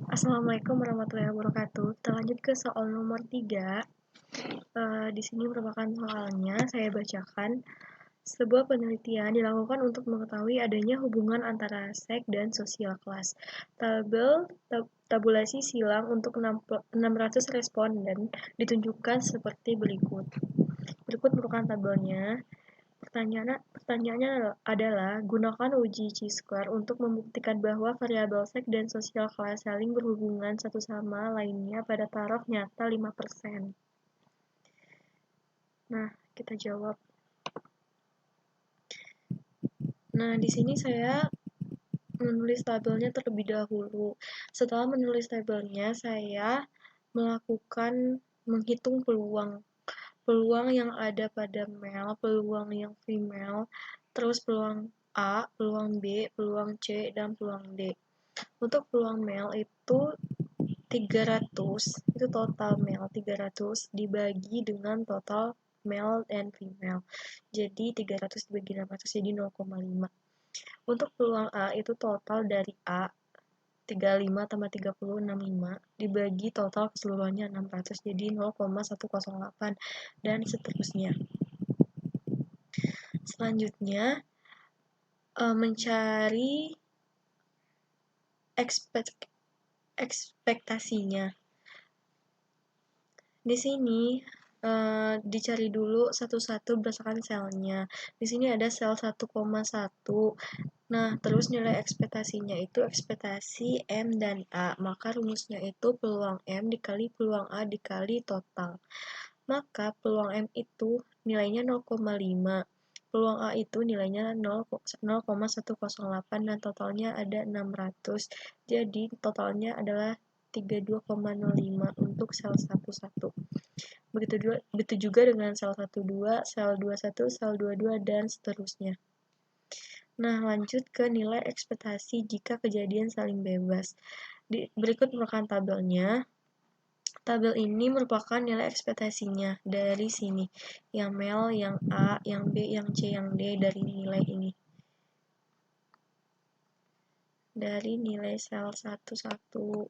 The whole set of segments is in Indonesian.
Assalamualaikum warahmatullahi wabarakatuh. Kita lanjut ke soal nomor 3. Di sini merupakan soalnya, saya bacakan. Sebuah penelitian dilakukan untuk mengetahui adanya hubungan antara seks dan sosial kelas. Tabulasi silang untuk 600 responden ditunjukkan seperti berikut. Berikut merupakan tabelnya. Pertanyaannya adalah, gunakan uji chi-square untuk membuktikan bahwa variabel seks dan sosial kelas saling berhubungan satu sama lainnya pada taraf nyata 5%. Nah, kita jawab. Nah, di sini saya menulis tabelnya terlebih dahulu. Setelah menulis tabelnya, saya menghitung peluang yang ada pada male, peluang yang female, terus peluang A, peluang B, peluang C, dan peluang D. Untuk peluang male itu 300, itu total male 300 dibagi dengan total male dan female. Jadi 300 dibagi 600 jadi 0,5. Untuk peluang A itu total dari A 35 tambah 30, 65 dibagi total keseluruhannya 600 jadi 0,108 dan seterusnya. Selanjutnya mencari ekspektasinya. Di sini dicari dulu satu-satu berdasarkan selnya. Di sini ada sel 1,1. Nah, terus nilai ekspektasinya itu ekspektasi M dan A. Maka rumusnya itu peluang M dikali peluang A dikali total. Maka peluang M itu nilainya 0,5. Peluang A itu nilainya 0,108 dan totalnya ada 600. Jadi totalnya adalah 32,05 untuk sel 11. Begitu juga dengan sel 12, sel 21, sel 22, dan seterusnya. Nah, lanjut ke nilai ekspektasi jika kejadian saling bebas. Berikut merupakan tabelnya. Tabel ini merupakan nilai ekspektasinya dari sini. Yang male, yang A, yang B, yang C, yang D dari nilai ini. Dari nilai sel 11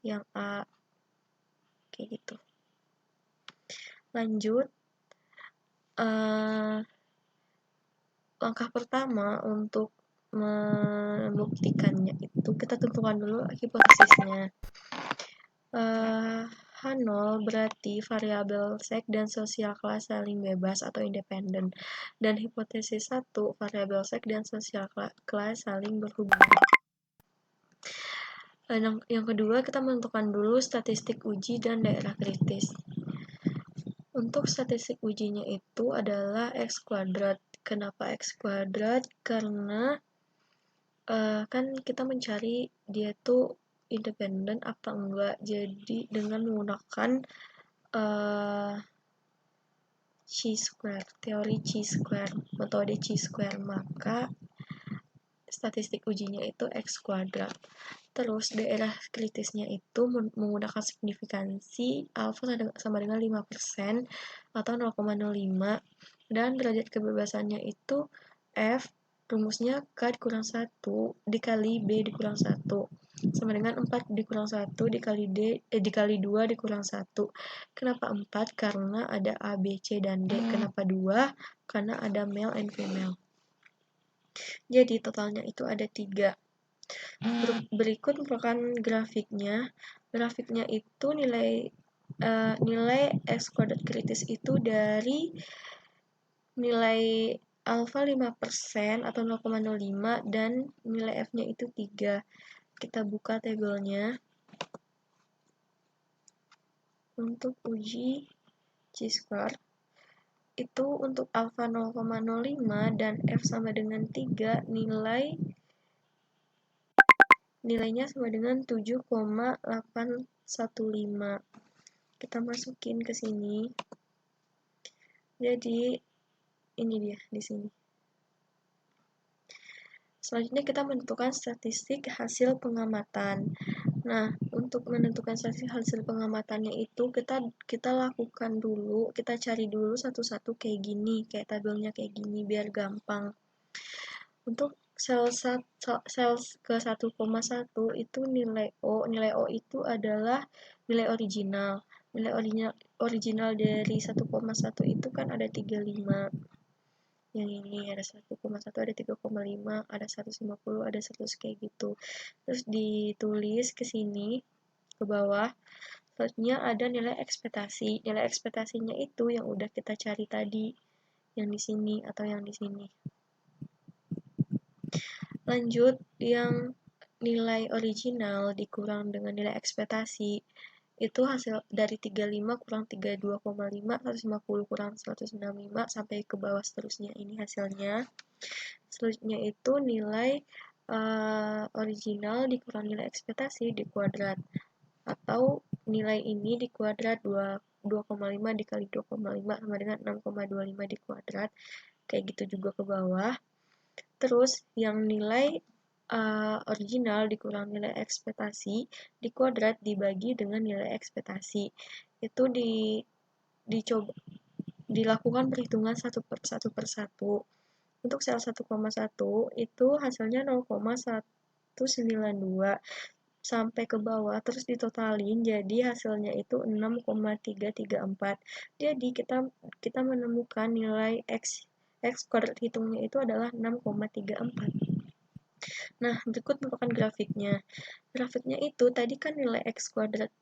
yang A. Kayak gitu. Lanjut. Langkah pertama untuk membuktikannya itu kita tentukan dulu hipotesisnya. H0 berarti variabel seks dan sosial kelas saling bebas atau independen, dan hipotesis 1 variabel seks dan sosial kelas saling berhubungan. Yang kedua, kita menentukan dulu statistik uji dan daerah kritis. Untuk statistik ujinya itu adalah X kuadrat. Kenapa X kuadrat? Karena kan kita mencari dia tuh independen apa enggak. Jadi dengan menggunakan chi-square, teori chi-square, metode chi-square, maka statistik ujinya itu X kuadrat. Terus daerah kritisnya itu menggunakan signifikansi alfa sama dengan 5% atau 0,05, dan derajat kebebasannya itu F, rumusnya K dikurang 1 dikali B dikurang 1 sama dengan 4 dikurang 1 dikali 2 dikurang 1. Kenapa 4? Karena ada A, B, C, dan D. Kenapa 2? Karena ada male and female. Jadi totalnya itu ada 3. Berikut merupakan grafiknya. Grafiknya itu nilai X kuadrat kritis itu dari nilai alfa 5% atau 0,05 dan nilai F-nya itu 3. Kita buka tabelnya. Untuk uji chi-square itu untuk alfa 0,05 dan F sama dengan 3, nilainya sama dengan 7,815. Kita masukin ke sini. Jadi ini dia di sini. Selanjutnya kita menentukan statistik hasil pengamatan. Nah, untuk menentukan statistik hasil pengamatannya itu kita lakukan dulu, kita cari dulu satu-satu kayak gini, kayak tabelnya kayak gini biar gampang. Untuk sel ke 1,1 itu nilai O itu adalah nilai original. Nilai original dari 1,1 itu kan ada 35. Yang ini ada 1,1, ada 3,5, ada 150, ada 100 kayak gitu. Terus ditulis ke sini ke bawah. Selanjutnya ada nilai ekspektasi. Nilai ekspektasinya itu yang udah kita cari tadi, yang di sini atau yang di sini. Lanjut, yang nilai original dikurang dengan nilai ekspektasi, itu hasil dari 35 kurang 32,5, 150 kurang 165, sampai ke bawah seterusnya. Ini hasilnya. Selanjutnya itu nilai original dikurang nilai ekspektasi di kuadrat. Atau nilai ini di kuadrat 2,5 dikali 2,5 sama dengan 6,25 di kuadrat. Kayak gitu juga ke bawah. Terus yang nilai original dikurang nilai ekspektasi di kuadrat dibagi dengan nilai ekspektasi. Itu dicoba dilakukan perhitungan satu per satu. Untuk sel 1,1 itu hasilnya 0,192 sampai ke bawah terus ditotalin jadi hasilnya itu 6,334. Jadi kita menemukan nilai x kuadrat hitungnya itu adalah 6,34. Nah, berikut merupakan grafiknya. Grafiknya itu tadi kan nilai x kuadrat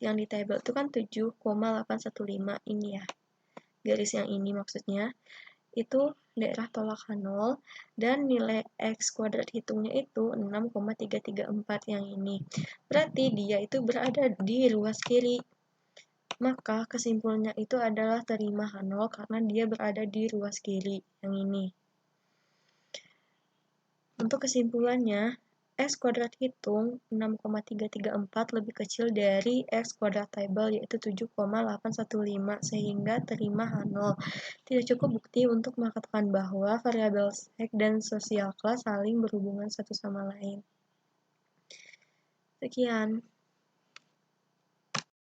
yang di tabel itu kan 7,815 ini ya. Garis yang ini maksudnya. Itu daerah tolak H0 dan nilai x kuadrat hitungnya itu 6,334 yang ini. Berarti dia itu berada di ruas kiri. Maka kesimpulannya itu adalah terima H0 karena dia berada di ruas kiri yang ini. Untuk kesimpulannya, x kuadrat hitung 6,334 lebih kecil dari x kuadrat tabel yaitu 7,815 sehingga terima H0. Tidak cukup bukti untuk mengatakan bahwa variabel seks dan sosial kelas saling berhubungan satu sama lain. Sekian.